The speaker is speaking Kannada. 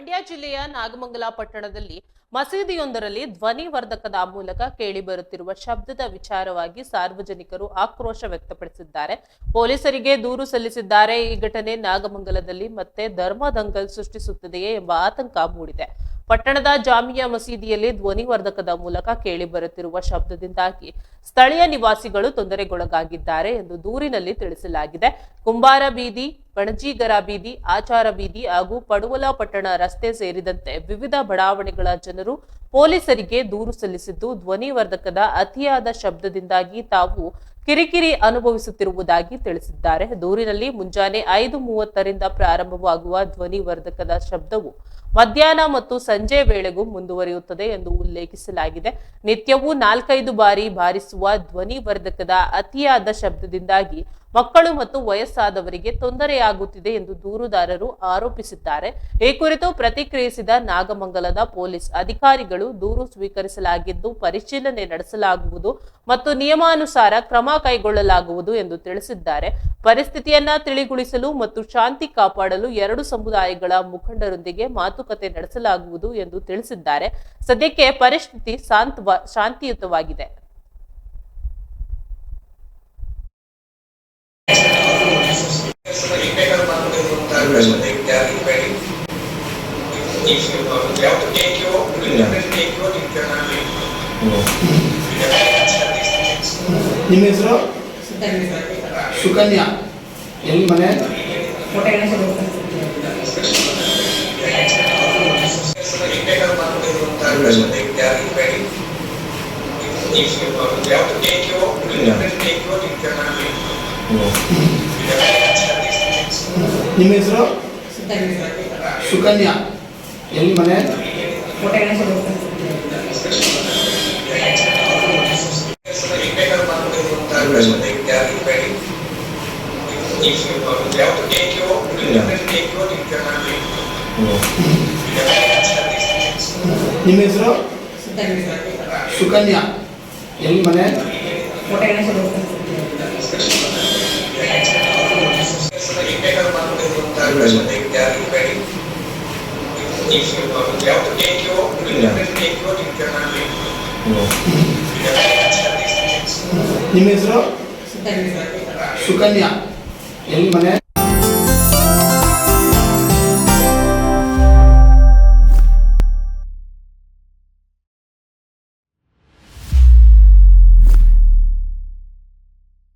ಮಂಡ್ಯ ಜಿಲ್ಲೆಯ ನಾಗಮಂಗಲ ಪಟ್ಟಣದಲ್ಲಿ ಮಸೀದಿಯೊಂದರಲ್ಲಿ ಧ್ವನಿವರ್ಧಕದ ಮೂಲಕ ಕೇಳಿಬರುತ್ತಿರುವ ಶಬ್ದದ ವಿಚಾರವಾಗಿ ಸಾರ್ವಜನಿಕರು ಆಕ್ರೋಶ ವ್ಯಕ್ತಪಡಿಸಿದ್ದಾರೆ. ಪೊಲೀಸರಿಗೆ ದೂರು ಸಲ್ಲಿಸಿದ್ದಾರೆ. ಈ ಘಟನೆ ನಾಗಮಂಗಲದಲ್ಲಿ ಮತ್ತೆ ಧರ್ಮದಂಗಲ್ ಸೃಷ್ಟಿಸುತ್ತದೆಯೇ ಎಂಬ ಆತಂಕ ಮೂಡಿದೆ. ಪಟ್ಟಣದ ಜಾಮಿಯಾ ಮಸೀದಿಯಲ್ಲಿ ಧ್ವನಿವರ್ಧಕದ ಮೂಲಕ ಕೇಳಿಬರುತ್ತಿರುವ ಶಬ್ದದಿಂದಾಗಿ ಸ್ಥಳೀಯ ನಿವಾಸಿಗಳು ತೊಂದರೆಗೊಳಗಾಗಿದ್ದಾರೆ ಎಂದು ದೂರಿನಲ್ಲಿ ತಿಳಿಸಲಾಗಿದೆ. ಕುಂಬಾರ ಬೀದಿ, ಪಣಜಿಗರ ಬೀದಿ, ಆಚಾರ ಬೀದಿ ಹಾಗೂ ಪಡುವಲ ಪಟ್ಟಣ ರಸ್ತೆ ಸೇರಿದಂತೆ ವಿವಿಧ ಬಡಾವಣೆಗಳ ಜನರು ಪೊಲೀಸರಿಗೆ ದೂರು ಸಲ್ಲಿಸಿದ್ದು, ಧ್ವನಿವರ್ಧಕದ ಅತಿಯಾದ ಶಬ್ದದಿಂದಾಗಿ ತಾವು ಕಿರಿಕಿರಿ ಅನುಭವಿಸುತ್ತಿರುವುದಾಗಿ ತಿಳಿಸಿದ್ದಾರೆ. ದೂರಿನಲ್ಲಿ ಮುಂಜಾನೆ 5:30ರಿಂದ ಪ್ರಾರಂಭವಾಗುವ ಧ್ವನಿವರ್ಧಕದ ಶಬ್ದವು ಮಧ್ಯಾಹ್ನ ಮತ್ತು ಸಂಜೆ ವೇಳೆಗೂ ಮುಂದುವರಿಯುತ್ತದೆ ಎಂದು ಉಲ್ಲೇಖಿಸಲಾಗಿದೆ. ನಿತ್ಯವೂ 4-5 ಬಾರಿ ಬಾರಿಸುವ ಧ್ವನಿವರ್ಧಕದ ಅತಿಯಾದ ಶಬ್ದದಿಂದಾಗಿ ಮಕ್ಕಳು ಮತ್ತು ವಯಸ್ಸಾದವರಿಗೆ ತೊಂದರೆಯಾಗುತ್ತಿದೆ ಎಂದು ದೂರುದಾರರು ಆರೋಪಿಸಿದ್ದಾರೆ. ಈ ಕುರಿತು ಪ್ರತಿಕ್ರಿಯಿಸಿದ ನಾಗಮಂಗಲದ ಪೊಲೀಸ್ ಅಧಿಕಾರಿಗಳು, ದೂರು ಸ್ವೀಕರಿಸಲಾಗಿದ್ದು ಪರಿಶೀಲನೆ ನಡೆಸಲಾಗುವುದು ಮತ್ತು ನಿಯಮಾನುಸಾರ ಕ್ರಮ ಕೈಗೊಳ್ಳಲಾಗುವುದು ಎಂದು ತಿಳಿಸಿದ್ದಾರೆ. ಪರಿಸ್ಥಿತಿಯನ್ನ ತಿಳಿಗೊಳಿಸಲು ಮತ್ತು ಶಾಂತಿ ಕಾಪಾಡಲು ಎರಡು ಸಮುದಾಯಗಳ ಮುಖಂಡರೊಂದಿಗೆ ಮಾತುಕತೆ ನಡೆಸಲಾಗುವುದು ಎಂದು ತಿಳಿಸಿದ್ದಾರೆ. ಸದ್ಯಕ್ಕೆ ಪರಿಸ್ಥಿತಿ ಶಾಂತಿಯುತವಾಗಿದೆ. ನಿಮ್ಮ ಹೆಸರು? ಸುಕನ್ಯಾ. ಎಲ್ಲಿ ಮನೆ? ನಿಮ್ಮ ಹೆಸರು? ಸುಕನ್ಯಾ. ಎಲ್ಲಿ ಮನೆ? ನಿಮ್ಮ ಹೆಸರು? ಸುಕನ್ಯಾ. ಎಲ್ಲಿ ಮನೆ? ನಿಮ್ಮ ಹೆಸರು? ಸುಕನ್ಯಾ. ಎಲ್ಲಿ ಮನೆ?